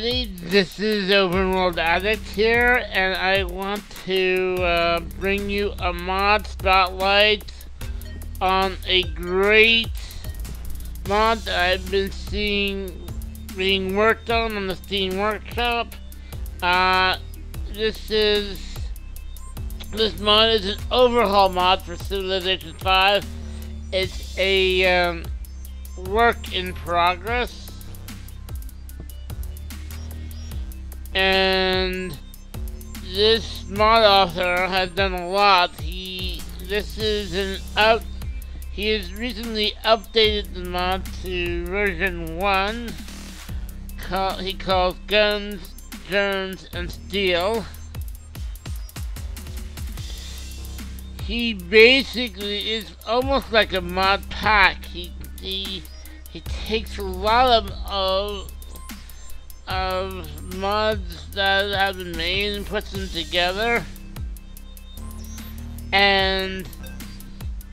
everybody, this is OpenWorldAddict here, and I want to bring you a mod spotlight on a great mod that I've been seeing being worked on the Steam Workshop. This mod is an overhaul mod for Civilization 5. It's a work in progress. And this mod author has done a lot. He has recently updated the mod to version 1. He calls Guns, Germs, and Steel. He basically is almost like a mod pack. He takes a lot of mods that have been made and puts them together, and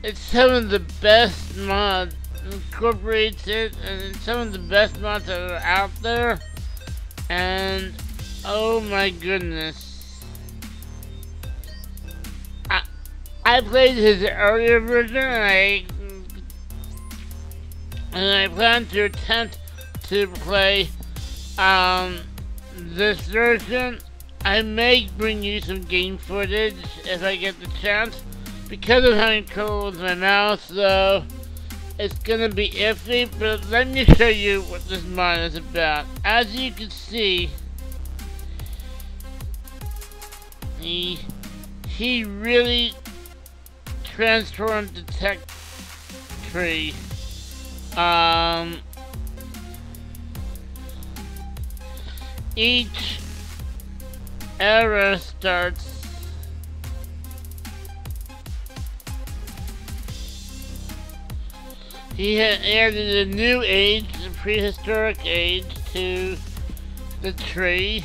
it's some of the best mods, incorporates it, and it's some of the best mods that are out there. And oh my goodness, I played his earlier version, and I plan to attempt to play this version. I may bring you some game footage if I get the chance. Because I'm having trouble with my mouse though, it's gonna be iffy, but let me show you what this mod is about. As you can see, he really transformed the tech tree. Each era starts he added a new age, a prehistoric age, to the tree,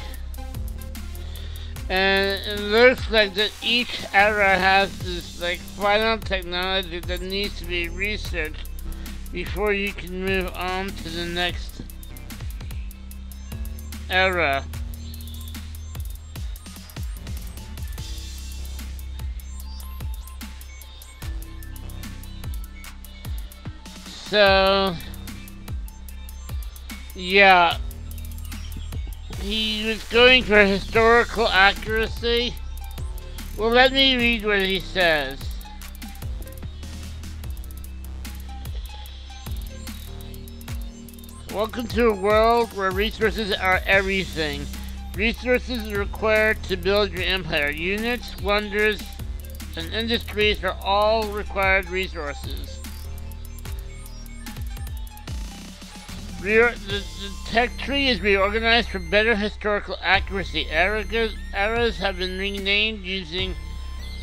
and it looks like that each era has this like final technology that needs to be researched before you can move on to the next era. So yeah, he was going for historical accuracy. Well, let me read what he says. Welcome to a world where resources are everything. Resources are required to build your empire. Units, wonders, and industries are all required resources. The tech tree is reorganized for better historical accuracy. Eras have been renamed using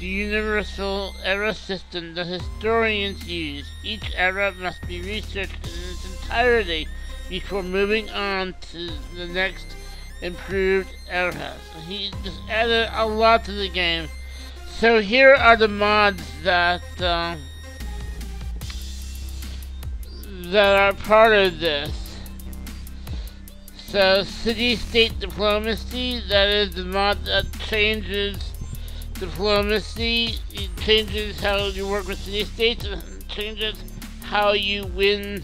the universal era system that historians use. Each era must be researched in its entirety before moving on to the next improved era. He just added a lot to the game. So here are the mods that are part of this. So city-state diplomacy, that is the mod that changes diplomacy. It changes how you work with city-states, and changes how you win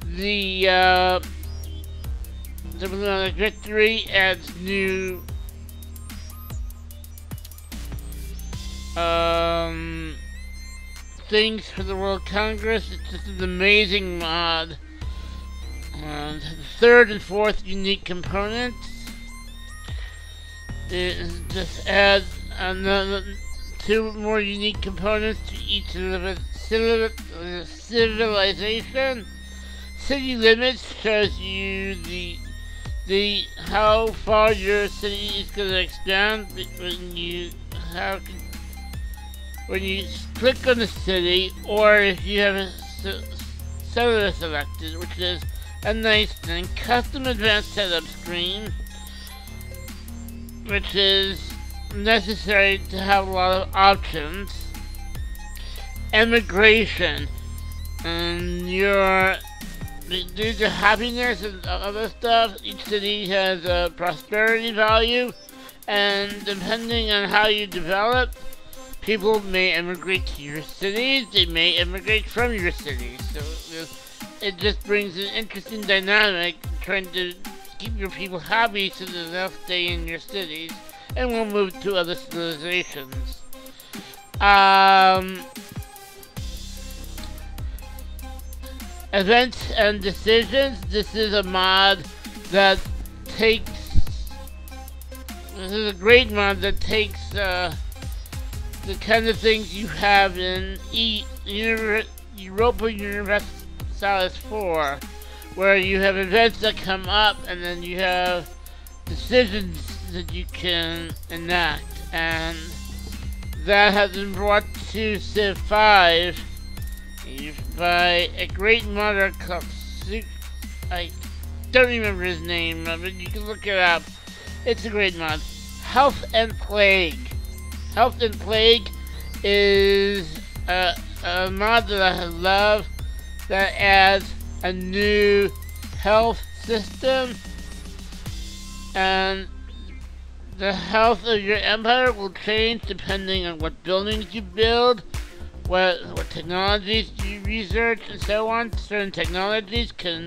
the diplomatic victory. Adds new things for the World Congress. It's just an amazing mod. And the third and fourth unique components. It just adds another 2 more unique components to each civilization. City limits shows you the how far your city is going to expand when you click on the city, or if you have a settler selected, which is a nice thing. Custom advanced setup screen, which is necessary to have a lot of options. Immigration, and your due to happiness and other stuff, each city has a prosperity value, and depending on how you develop, people may immigrate to your cities, they may immigrate from your cities. So it just brings an interesting dynamic, trying to keep your people happy so that they'll stay in your cities and will move to other civilizations. Events and decisions. This is a mod that takes. This is a great mod that takes the kind of things you have in Europa Universalis 4, where you have events that come up and then you have decisions that you can enact, and that has been brought to Civ 5 by a great modder called I don't remember his name, but you can look it up. It's a great mod. Health and Plague. Health and Plague is a mod that I love that adds a new health system, and the health of your empire will change depending on what buildings you build, what technologies you research, and so on. Certain technologies can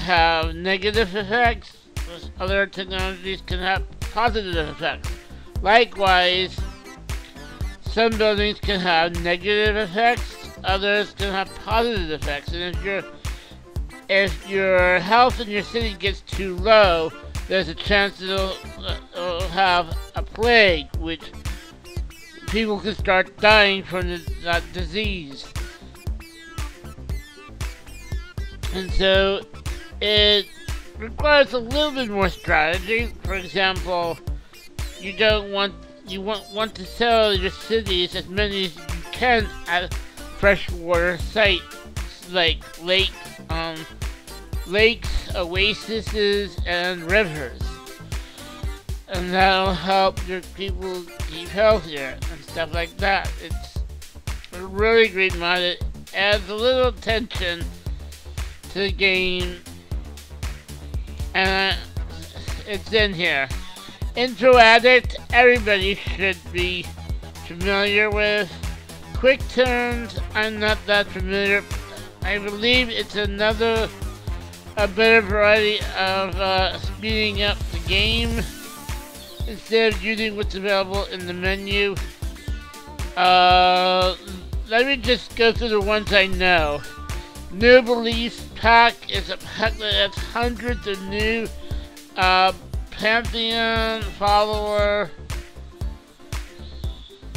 have negative effects, other technologies can have positive effects. Likewise, some buildings can have negative effects, others can have positive effects, and if your health in your city gets too low, there's a chance it'll have a plague, which people can start dying from that disease. And so it requires a little bit more strategy. For example, you want to sell your cities as many as you can at freshwater sites like lakes, oases, and rivers, and that'll help your people keep healthier and stuff like that. It's a really great mod. It adds a little tension to the game, and it's in here. Intro Addict, everybody should be familiar with. Quick turns, I'm not that familiar. I believe it's a better variety of speeding up the game instead of using what's available in the menu. Let me just go through the ones I know. New Beliefs Pack is a pack that has hundreds of new Pantheon follower,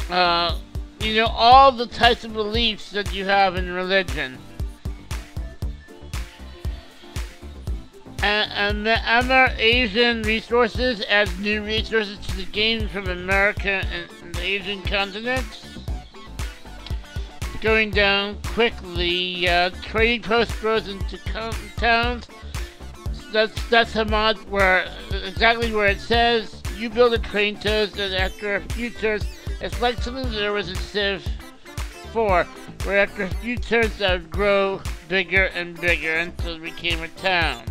all the types of beliefs that you have in religion. And the Asian resources adds new resources to the game from America and the Asian continent. Going down quickly, trading post grows into towns. That's a mod where exactly where it says you build a train post, and after a few turns, it's like something that there was in Civ 4, where after a few turns that would grow bigger and bigger until it became a town.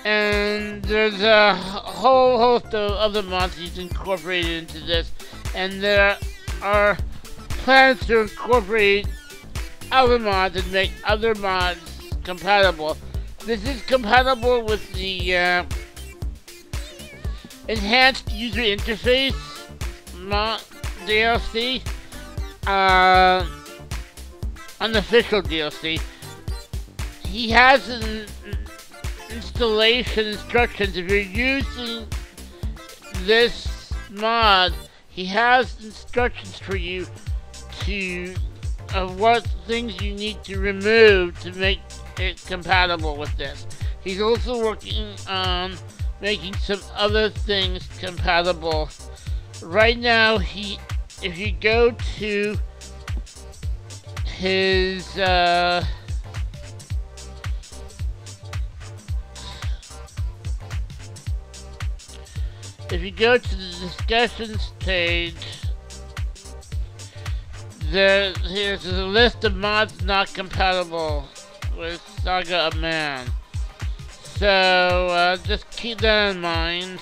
And there's a whole host of other mods you can incorporate into this, and there are plans to incorporate other mods and make other mods compatible. This is compatible with the enhanced user interface mod DLC, unofficial DLC. He has an installation instructions. If you're using this mod, he has instructions for you of what things you need to remove to make it compatible with this. He's also working on making some other things compatible. Right now, if you go to his if you go to the discussions page, Here's a list of mods not compatible with Saga of Man. So just keep that in mind.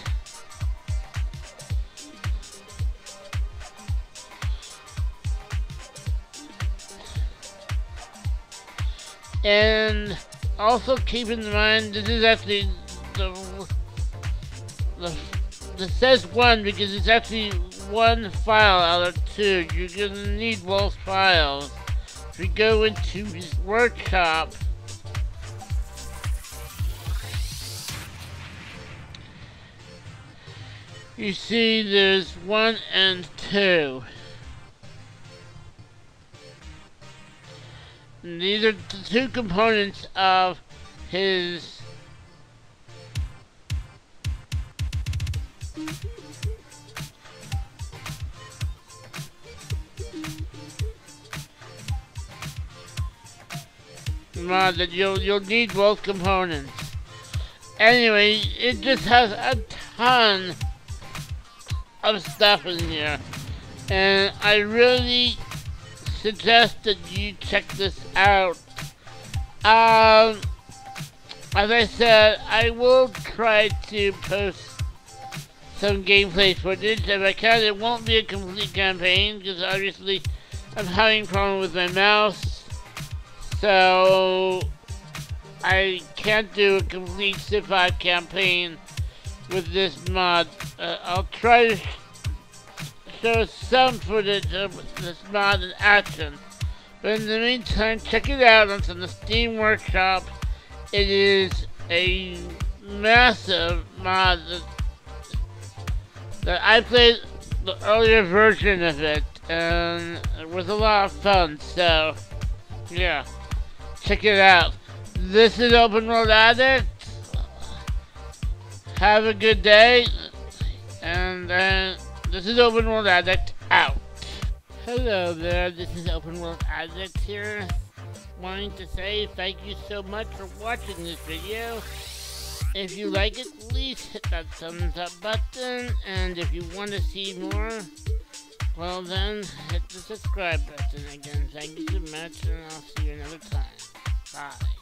And also keep in mind, this is actually this says 1 because it's actually 1 file out of 2. You're gonna need both files. If you go into his workshop, you see there's 1 and 2. And these are the 2 components of his mod that you'll need both components. Anyway, it just has a ton of stuff in here, and I really suggest that you check this out. As I said, I will try to post some gameplay footage. If I can, it won't be a complete campaign because obviously I'm having problems with my mouse, so I can't do a complete Civ 5 campaign with this mod. I'll try to show some footage of this mod in action, but in the meantime, check it out. It's on the Steam Workshop. It is a massive mod that I played the earlier version of it, and it was a lot of fun. So yeah, check it out. This is OpenWorldAddict. Have a good day, and this is OpenWorldAddict out. Hello there, this is OpenWorldAddict here, wanting to say thank you so much for watching this video. If you like it, please hit that thumbs up button, and if you want to see more, well then, hit the subscribe button again. Thank you so much, and I'll see you another time. Bye.